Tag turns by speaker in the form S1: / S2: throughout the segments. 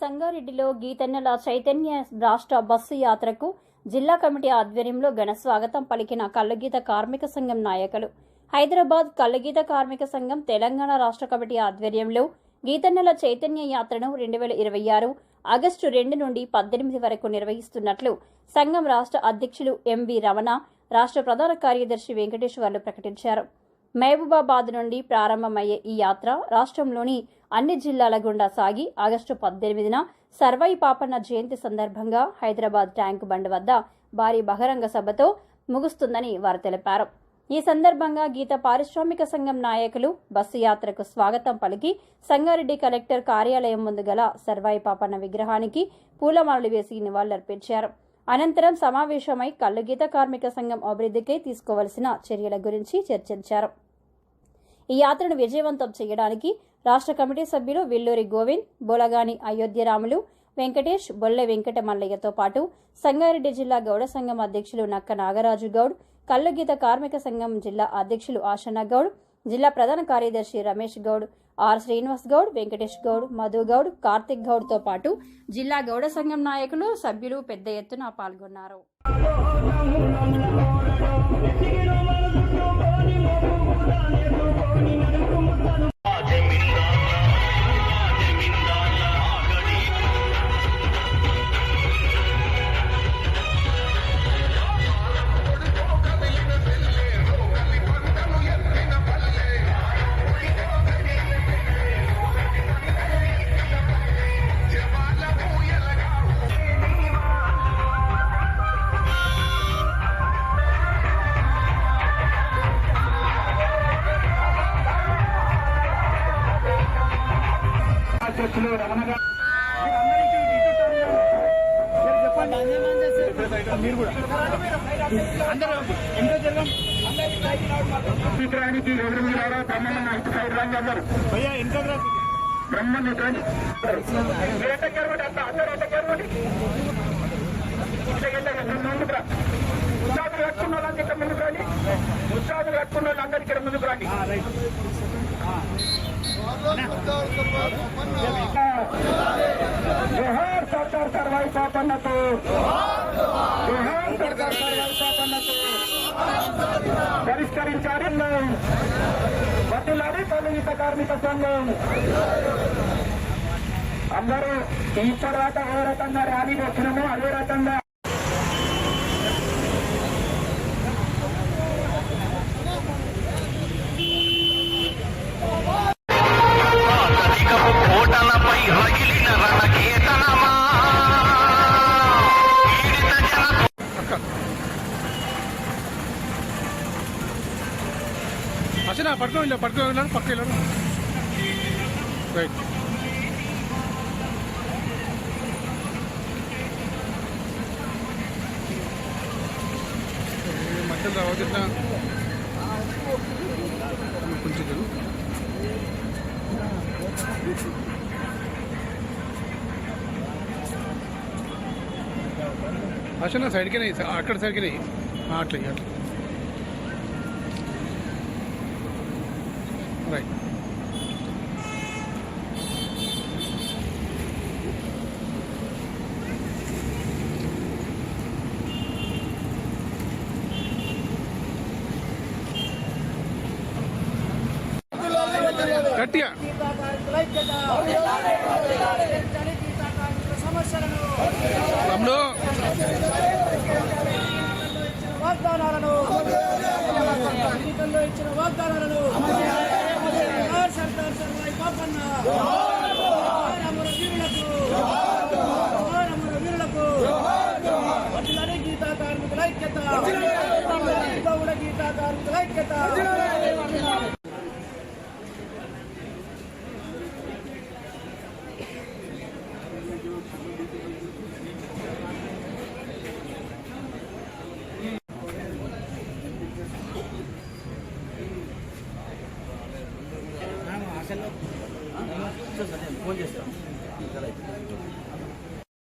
S1: సంగారెడ్డిలో గీతన్నెల చైతన్య రాష్ట్ర బస్సు యాత్రకు జిల్లా కమిటీ ఆధ్వర్యంలో ఘన స్వాగతం పలికిన కల్లుగీత కార్మిక సంఘం నాయకులు. హైదరాబాద్ కల్లుగీత కార్మిక సంఘం తెలంగాణ రాష్ట్ర కమిటీ ఆధ్వర్యంలో గీతన్నెల చైతన్య యాత్రను 2026 ఆగస్టు 2 నుండి 18 వరకు నిర్వహిస్తున్నట్లు సంఘం రాష్ట్ర అధ్యక్షులు ఎంవి రమణ, రాష్ట్ర ప్రధాన కార్యదర్శి వెంకటేశ్వర్లు ప్రకటించారు. మహబూబాబాద్ నుండి ప్రారంభమయ్యే ఈ యాత్ర రాష్ట్రంలోని అన్ని జిల్లాల గుండా సాగి ఆగస్టు 18న సర్వాయి పాపన్న జయంతి సందర్భంగా హైదరాబాద్ ట్యాంకు బండ్ వద్ద భారీ బహిరంగ సభతో ముగుస్తుందని వారు తెలిపారు. ఈ సందర్భంగా గీత పారిశ్రామిక సంఘం నాయకులు బస్సు యాత్రకు స్వాగతం పలికి సంగారెడ్డి కలెక్టర్ కార్యాలయం ముందు గల సర్వాయి పాపన్న విగ్రహానికి పూలమాలలు వేసి నివాళులర్పించారు. అనంతరం సమావేశమై కల్లుగీత కార్మిక సంఘం అభివృద్ధికై తీసుకోవలసిన చర్యల గురించి చర్చించారు. ఈ యాత్రను విజయవంతం చేయడానికి రాష్ట్ర కమిటీ సభ్యులు విల్లూరి గోవింద్, బోలగాని అయోధ్యరాములు, వెంకటేష్, బొల్లె వెంకట మల్లయ్యతో పాటు సంగారెడ్డి జిల్లా గౌడ సంఘం అధ్యక్షులు నక్క నాగరాజు గౌడ్, కల్లుగీత కార్మిక సంఘం జిల్లా అధ్యక్షులు ఆశన్న గౌడ్, జిల్లా ప్రధాన కార్యదర్శి రమేష్ గౌడ్, ఆర్ శ్రీనివాస్ గౌడ్, వెంకటేష్ గౌడ్, మధు గౌడ్, కార్తిక్ గౌడ్ తో పాటు జిల్లా గౌడ సంఘం నాయకులు, సభ్యులు పెద్ద ఎత్తున పాల్గొన్నారు.
S2: जोहार सरकार सर्वाई पापन्नतो, जोहार सरकार सर्वाई पापन्नतो పరిష్కరించాలి. వడ్డీలాడి కల్లుగీత కార్మిక సంఘం అందరూ ఇప్పటిదాకా ఏ రకంగా ర్యాలీకి వచ్చినామో అదే రకంగా
S3: పట్టుకోవాలి పక్క వెళ్ళారు. రైట్ మధ్యలో రావచ్చు కొంచెం అసలు సైడ్కి అక్కడ సైడ్కి అట్లా అట్లా రైట్. గట్టిగా తమ్ముడు
S4: వాగ్దానాలను ఇచ్చిన వాగ్దానాలను సర్దార్ సర్వాయి పాపన్న అమర వీరులకు వడ్డీలాడి గీతా కార్మికుల ఐక్యత, గౌడ గీతా కార్మికుల ఐక్యత.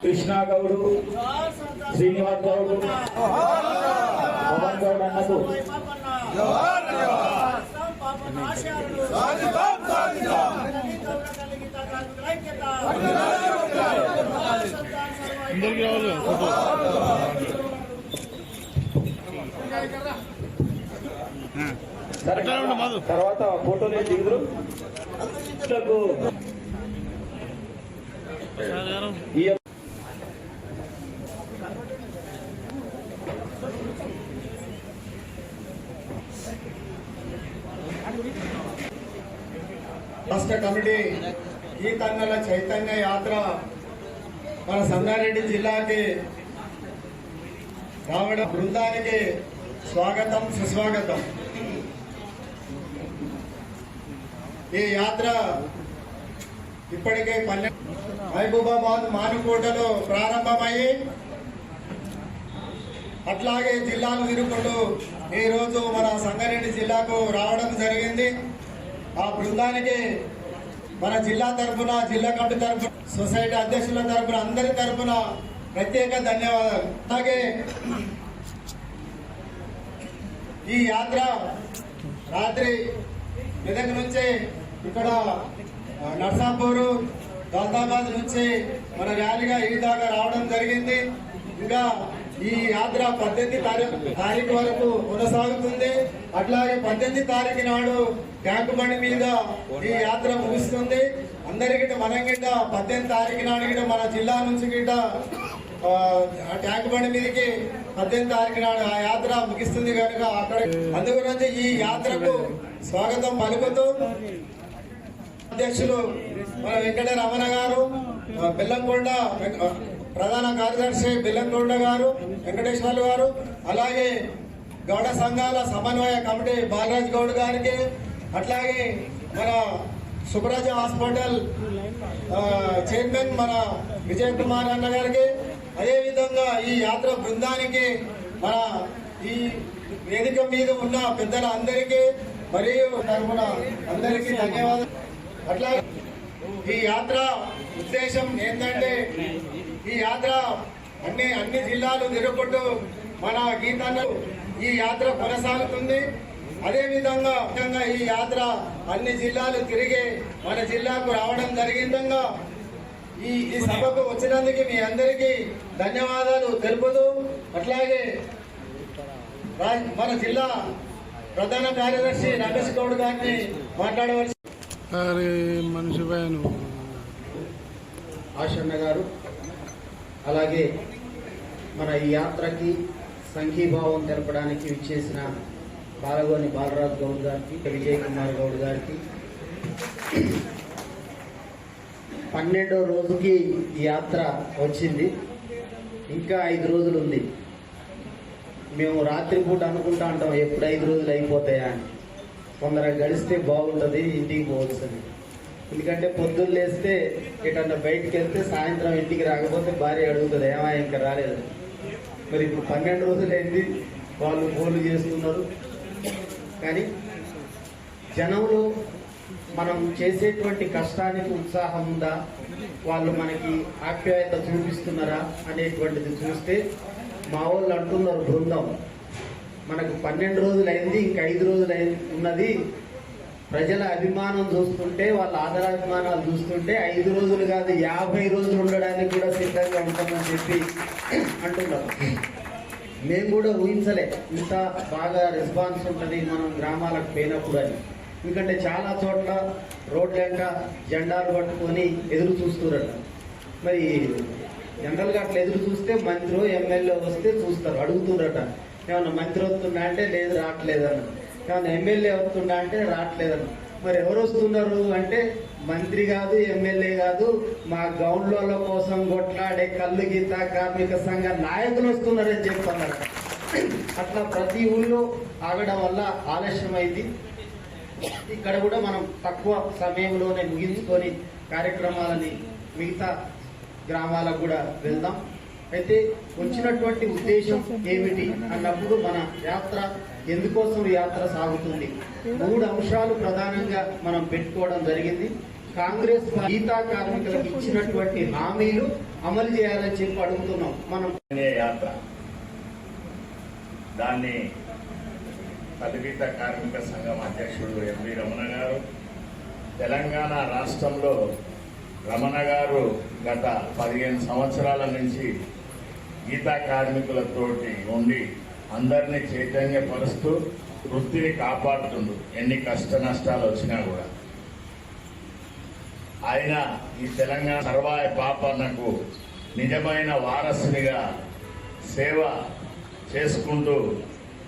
S2: కృష్ణ గౌడు, శ్రీనివాస్ గౌడు, పవన్ గౌడ్ అన్నకు
S4: ఐక్యత
S3: అందరికీ రావాలి ఫోటో. ఎట్లా ఉండు మాధవ్?
S2: తర్వాత ఫోటోలు దిగుదురు. ఈ
S5: రాష్ట్ర కమిటీ ఈ తన్నల చైతన్య యాత్ర మన సంగారెడ్డి జిల్లాకి రావడం బృందానికి స్వాగతం సుస్వాగతం. ఈ యాత్ర ఇప్పటికే మహబూబాబాద్ మానుకోటలో ప్రారంభమయ్యి అట్లాగే జిల్లాలు తిరుగుకుంటూ ఈరోజు మన సంగారెడ్డి జిల్లాకు రావడం జరిగింది. ఆ బృందానికి మన జిల్లా తరఫున, జిల్లా కమిటీ తరఫున, సొసైటీ అధ్యక్షుల తరఫున, అందరి తరఫున ప్రత్యేక ధన్యవాదాలు. అలాగే ఈ యాత్ర రాత్రి మెదక్ నుంచి ఇక్కడ నర్సాపూరు, గౌతాబాద్ నుంచి మన ర్యాలీగా ఈ దాకా రావడం జరిగింది. ఇంకా ఈ యాత్ర 18 తారీఖు వరకు కొనసాగుతుంది. అట్లాగే 18 తారీఖు నాడు ట్యాంకు బండి మీద ఈ యాత్ర ముగుస్తుంది. అందరికీ మనం గిట్ట 18 తారీఖు నాడు గిట్ట మన జిల్లా నుంచి గిట్ట ట్యాంకు బండి మీదకి 18 తారీఖు నాడు ఆ యాత్ర ముగిస్తుంది కనుక అక్కడ అందుగురించి ఈ యాత్రకు స్వాగతం పలుకుతూ అధ్యక్షులు మన వెంకట రమణ గారు, బెల్లంకొండ ప్రధాన కార్యదర్శి బెల్లంకొండ గారు, వెంకటేశ్వర్లు గారు, అలాగే గౌడ సంఘాల సమన్వయ కమిటీ బాలరాజ్ గౌడ్ గారికి, అట్లాగే మన సుబ్రాజ హాస్పిటల్ చైర్మన్ మన విజయ్ కుమార్ అన్న గారికి, అదేవిధంగా ఈ యాత్ర బృందానికి మన ఈ వేదిక మీద ఉన్న పెద్దల అందరికీ మరియు తరఫున అందరికీ ధన్యవాదాలు. అట్లాగే ఈ యాత్ర ఉద్దేశం ఏంటంటే ఈ యాత్ర అన్ని జిల్లాలు తిరుగుకుంటూ మన గీతాన్ని ఈ యాత్ర కొనసాగుతుంది. అదేవిధంగా ఈ యాత్ర అన్ని జిల్లాలు తిరిగి మన జిల్లాకు రావడం జరిగిందంగా ఈ సభకు వచ్చినందుకు మీ అందరికీ ధన్యవాదాలు తెలుపుతూ, అట్లాగే మన జిల్లా ప్రధాన కార్యదర్శి రమేష్ గౌడ్ గారిని మాట్లాడవలసి.
S3: మనిషి
S6: ఆశన్న గారు, అలాగే మన ఈ యాత్రకి సంఘీభావం తెలపడానికి విచ్చేసిన బాలగోని బాలరాజ్ గౌడ్ గారికి, విజయ్ కుమార్ గౌడ్ గారికి, 12వ రోజుకి ఈ యాత్ర వచ్చింది. ఇంకా 5 రోజులు ఉంది. మేము రాత్రిపూట అనుకుంటా ఉంటాం ఎప్పుడు 5 రోజులు అయిపోతాయా అని. తొందరగా గడిస్తే బాగుంటుంది, ఇంటికి పోవచ్చని. ఎందుకంటే పొద్దున్న లేస్తే ఎటన్నా బయటికి వెళ్తే సాయంత్రం ఇంటికి రాకపోతే భార్య అడుగుతుంది, ఏమా ఇంకా రాలేదు. మరి ఇప్పుడు 12 రోజులైంది, వాళ్ళు ఫోన్లు చేస్తున్నారు. కానీ జనంలో మనం చేసేటువంటి కష్టానికి ఉత్సాహం ఉందా, వాళ్ళు మనకి ఆప్యాయత చూపిస్తున్నారా అనేటువంటిది చూస్తే మా వాళ్ళు అంటున్నారు బృందం, మనకు 12 రోజులైంది, ఇంకా 5 రోజులు ఉన్నది. ప్రజల అభిమానం చూస్తుంటే, వాళ్ళ ఆదరాభిమానాలు చూస్తుంటే 5 రోజులు కాదు 50 రోజులు ఉండడానికి కూడా సిద్ధంగా ఉంటామని చెప్పి అంటున్నారు. మేము కూడా ఊహించలే ఇంత బాగా రెస్పాన్స్ ఉంటుంది మనం గ్రామాలకు పోయినప్పుడు అని. ఎందుకంటే చాలా చోట్ల రోడ్ల వెంట జెండాలు పట్టుకొని ఎదురు చూస్తున్నారట. మరి జనరల్గా అట్లా ఎదురు చూస్తే మంత్రి ఎమ్మెల్యే వస్తే చూస్తారు, అడుగుతున్నారట ఏమన్నా మంత్రి వస్తుందా అంటే లేదు రావట్లేదన్న, ఏమన్నా ఎమ్మెల్యే వస్తుందా అంటే రావట్లేదన్న. మరి ఎవరు వస్తున్నారు అంటే మంత్రి కాదు ఎమ్మెల్యే కాదు, మా గౌండ్ల కోసం కొట్లాడే కల్లు గీత కార్మిక సంఘ నాయకులు వస్తున్నారని చెప్తున్నారు. అట్లా ప్రతి ఊళ్ళో ఆగడం వల్ల ఆలస్యమైంది. ఇక్కడ కూడా మనం తక్కువ సమయంలోనే ముగించుకొని కార్యక్రమాలని మిగతా గ్రామాలకు కూడా వెళ్దాం. అయితే వచ్చినటువంటి ఉద్దేశం ఏమిటి అన్నప్పుడు మన యాత్ర ఎందుకోసం యాత్ర సాగుతుంది, 3 అంశాలు ప్రధానంగా మనం పెట్టుకోవడం జరిగింది. కాంగ్రెస్ గీతా కార్మికులకు ఇచ్చినటువంటి హామీలు అమలు చేయాలని చెప్పి అడుగుతున్నాం. మనం
S7: యాత్ర దాన్ని పదవీత కార్మిక సంఘం అధ్యక్షుడు ఎంవి రమణ గారు, తెలంగాణ రాష్ట్రంలో రమణ గారు గత 15 సంవత్సరాల నుంచి గీతా కార్మికులతోటి ఉండి అందరినీ చైతన్యపరుస్తూ వృత్తిని కాపాడుతుండు ఎన్ని కష్ట నష్టాలు వచ్చినా కూడా. ఆయన ఈ తెలంగాణ సర్వాయ పాపన్నకు నిజమైన వారసునిగా సేవ చేసుకుంటూ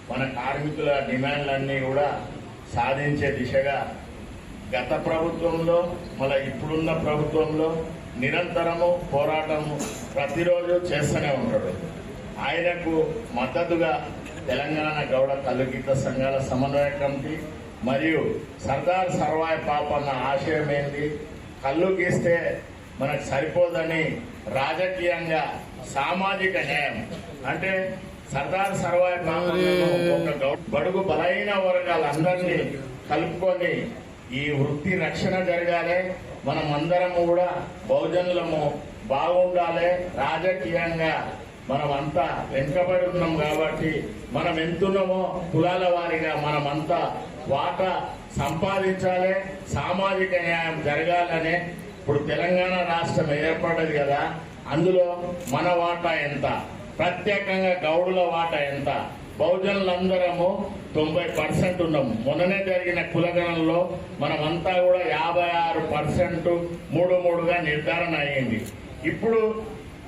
S7: మన కార్మికుల డిమాండ్లన్నీ కూడా సాధించే దిశగా గత ప్రభుత్వంలో మళ్ళీ ఇప్పుడున్న ప్రభుత్వంలో నిరంతరము పోరాటము ప్రతిరోజు చేస్తూనే ఉంటాడు. ఆయనకు మద్దతుగా తెలంగాణ గౌడ కల్లుగీత సంఘాల సమన్వయ కమిటీ మరియు సర్దార్ సర్వాయ పాపన్న ఆశయం ఏంది, కళ్ళు గీస్తే మనకు సరిపోదని రాజకీయంగా సామాజిక న్యాయం అంటే సర్దార్ సర్వాయ పాపన్నను ఒక బడుగు బలైన వర్గాలందరినీ కలుపుకొని ఈ వృత్తి రక్షణ జరగాలి, మనం అందరం కూడా బహుజనులము బాగుండాలి, రాజకీయంగా మనం అంతా వెనుకబడి ఉన్నాం కాబట్టి మనం ఎంతున్నామో కులాల వారిగా మనమంతా వాటా సంపాదించాలి, సామాజిక న్యాయం జరగాలని. ఇప్పుడు తెలంగాణ రాష్ట్రం ఏర్పడ్డది కదా, అందులో మన వాటా ఎంత, ప్రత్యేకంగా గౌడుల వాటా ఎంత, బహుజనులందరము 90% ఉన్నాము. మొన్ననే జరిగిన కులగణంలో మనమంతా కూడా 56% 3-3గా నిర్ధారణ అయ్యింది. ఇప్పుడు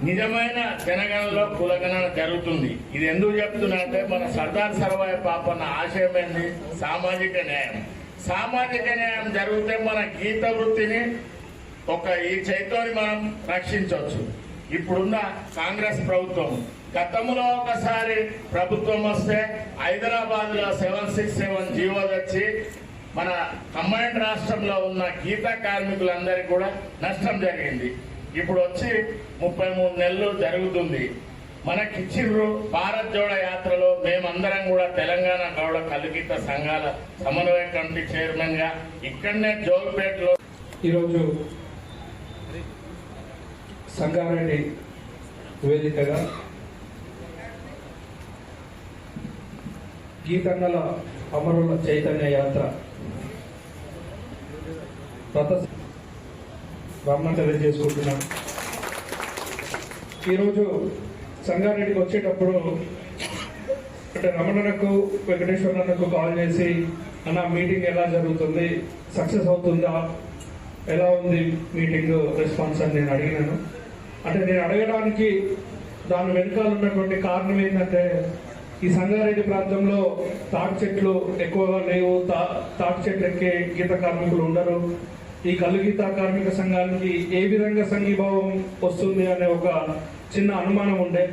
S7: నిజమైన జనగణనలో కులగణన జరుగుతుంది. ఇది ఎందుకు చెప్తున్నా అంటే మన సర్దార్ సర్వాయ పాపన్న ఆశయం ఏంది, సామాజిక న్యాయం. సామాజిక న్యాయం జరిగితే మన గీత వృత్తిని ఈ చేతితోని మనం రక్షించవచ్చు. ఇప్పుడున్న కాంగ్రెస్ ప్రభుత్వం గతంలో ఒకసారి ప్రభుత్వం వస్తే హైదరాబాద్ లో 767 జీవో తెచ్చి మన కంబైన్డ్ రాష్ట్రంలో ఉన్న గీతా కార్మికులందరికీ కూడా నష్టం జరిగింది. ఇప్పుడు వచ్చి 33 నెలలు జరుగుతుంది. మనకిచ్చిర్రు భారత్ జోడ యాత్రలో మేమందరం కూడా తెలంగాణ గౌడ కల్లుగీత సంఘాల సమన్వయ కమిటీ చైర్మన్ గా ఇక్కడనే జోల్పేటలో
S8: ఈరోజు సంగారెడ్డి వేదికగా గీతన్నల అమరుల చైతన్య యాత్ర రమణ తెలియజేసుకుంటున్నాం. ఈరోజు సంగారెడ్డికి వచ్చేటప్పుడు అంటే రమణకు వెంకటేశ్వరన్నకు కాల్ చేసి అన్న మీటింగ్ ఎలా జరుగుతుంది, సక్సెస్ అవుతుందా, ఎలా ఉంది మీటింగ్ రెస్పాన్స్ అని నేను అడిగినాను. అంటే నేను అడగడానికి దాని వెనకాల ఉన్నటువంటి కారణం ఏంటంటే ఈ సంగారెడ్డి ప్రాంతంలో తాటి చెట్లు ఎక్కువగా లేవు, తాటి చెట్లు ఎక్కే గీత కార్మికులు ఉండరు. ఈ కల్లు గీత కార్మిక సంఘానికి ఏ విధంగా సంఘీభావం వస్తుంది అనే ఒక చిన్న అనుమానం ఉండే.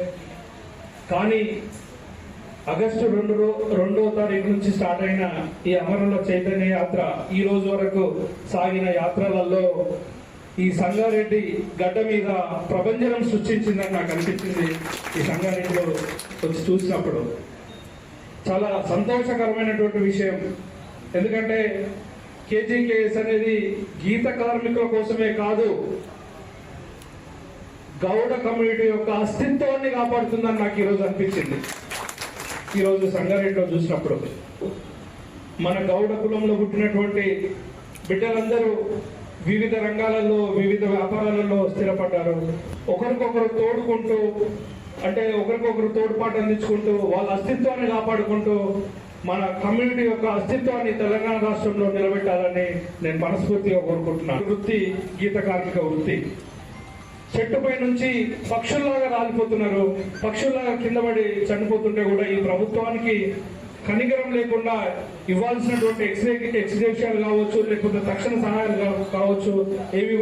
S8: కానీ ఆగస్టు 2వ తారీఖు నుంచి స్టార్ట్ అయిన ఈ అమరుల చైతన్య యాత్ర ఈ రోజు వరకు సాగిన యాత్రలలో ఈ సంగారెడ్డి గడ్డ మీద ప్రభంజనం సృష్టించిందని నాకు అనిపించింది. ఈ సంగారెడ్డిలో వచ్చి చూసినప్పుడు చాలా సంతోషకరమైనటువంటి విషయం. ఎందుకంటే కేజీకేఎస్ అనేది గీత కార్మికుల కోసమే కాదు, గౌడ కమ్యూనిటీ యొక్క అస్తిత్వాన్ని కాపాడుతుందని నాకు ఈరోజు అనిపించింది. ఈరోజు సంగారెడ్డిలో చూసినప్పుడు మన గౌడ కులంలో పుట్టినటువంటి బిడ్డలందరూ వివిధ రంగాలలో వివిధ వ్యాపారాలలో స్థిరపడ్డారు. ఒకరికొకరు తోడుకుంటూ అంటే ఒకరికొకరు తోడ్పాటు అందించుకుంటూ వాళ్ళ అస్తిత్వాన్ని కాపాడుకుంటూ మన కమ్యూనిటీ యొక్క అస్తిత్వాన్ని తెలంగాణ రాష్ట్రంలో నిలబెట్టాలని నేను మనస్ఫూర్తిగా కోరుకుంటున్నాను. వృత్తి గీత కార్మిక వృత్తి. చెట్టుపై నుంచి పక్షుల్లాగా రాలిపోతున్నారు, పక్షుల్లాగా కింద పడి చనిపోతుంటే కూడా ఈ ప్రభుత్వానికి కనికరం లేకుండా ఇవ్వాల్సినటువంటి ఎక్స్గ్రేషియాలు కావచ్చు, లేకపోతే తక్షణ సహాయాలు కావచ్చు, ఏవి